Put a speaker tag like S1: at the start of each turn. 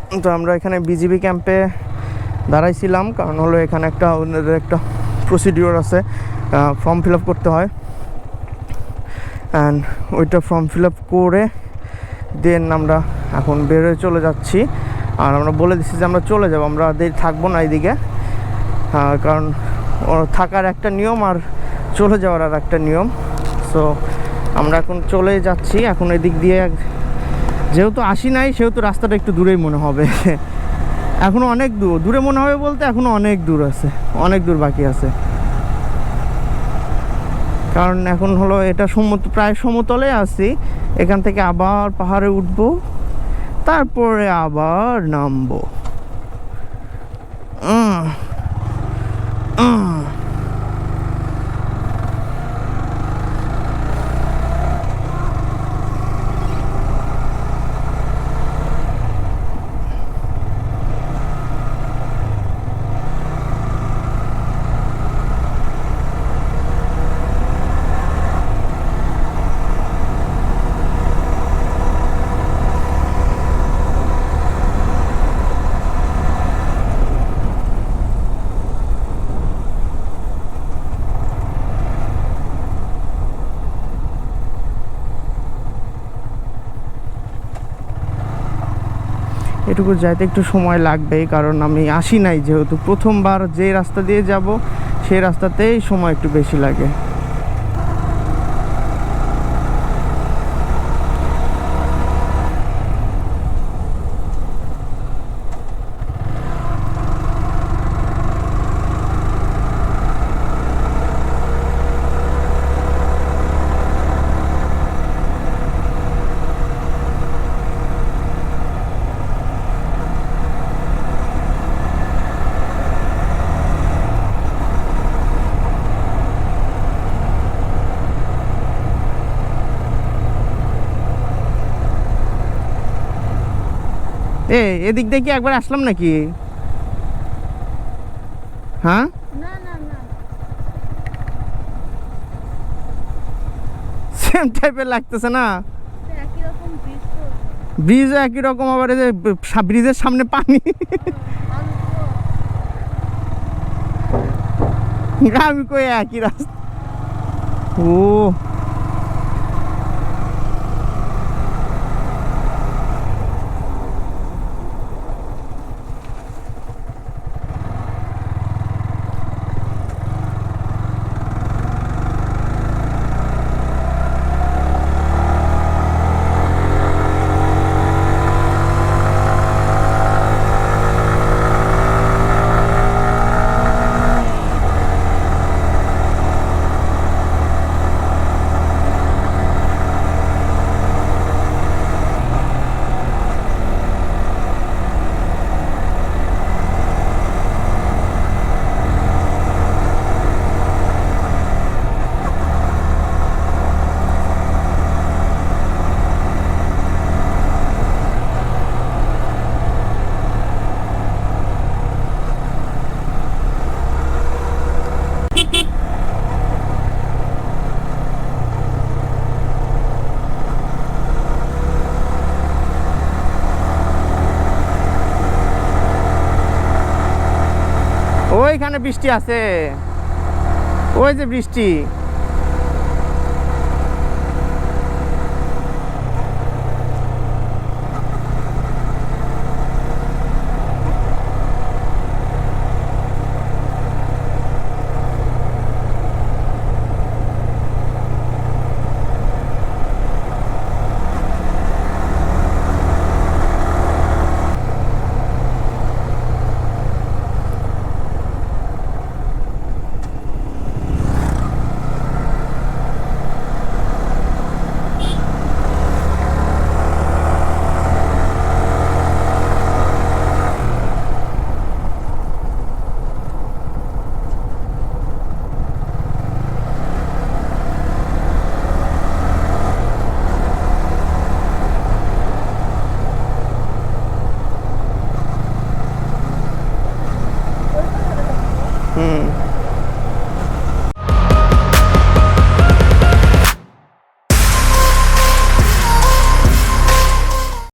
S1: তো আমরা এখানে বিজিবি ক্যাম্পে দাঁড়াইছিলাম, কারণ হলো এখানে একটা ওনাদের একটা প্রসিডিওর আছে, ফর্ম ফিল আপ করতে হয়। অ্যান্ড ওইটা ফর্ম ফিল আপ করে দেন আমরা এখন বেরোয় চলে যাচ্ছি। আর আমরা বলে দিচ্ছি যে আমরা চলে যাব, আমরা থাকবো না এইদিকে, কারণ থাকার একটা নিয়ম আর চলে যাওয়ার আর একটা নিয়ম। সো আমরা এখন চলে যাচ্ছি। এখন এদিক দিয়ে যেহেতু আসি নাই, সেহেতু রাস্তাটা একটু দূরেই মনে হবে। এখনও অনেক দূরে মনে হবে বলতে এখনও অনেক দূর আছে, অনেক দূর বাকি আছে। কারণ এখন হলো এটা প্রায় সমতলে আছি, এখান থেকে আবার পাহাড়ে উঠবো, তারপরে আবার নামবো। এটুকু যাইতে একটু সময় লাগবে, কারণ আমি আসি নাই, যেহেতু প্রথমবার যে রাস্তা দিয়ে যাব সেই রাস্তাতেই সময় একটু বেশি লাগে। এদিক দিয়ে কি একবার আসলাম নাকি? হ্যাঁ, সেম টাইপের লাগতেছে না? ব্রিজও একই রকম, আবার এই যে ব্রিজের সামনে পানি। আমি কই একই রাস্তা। ও ওইখানে বৃষ্টি আছে, ওই যে বৃষ্টি।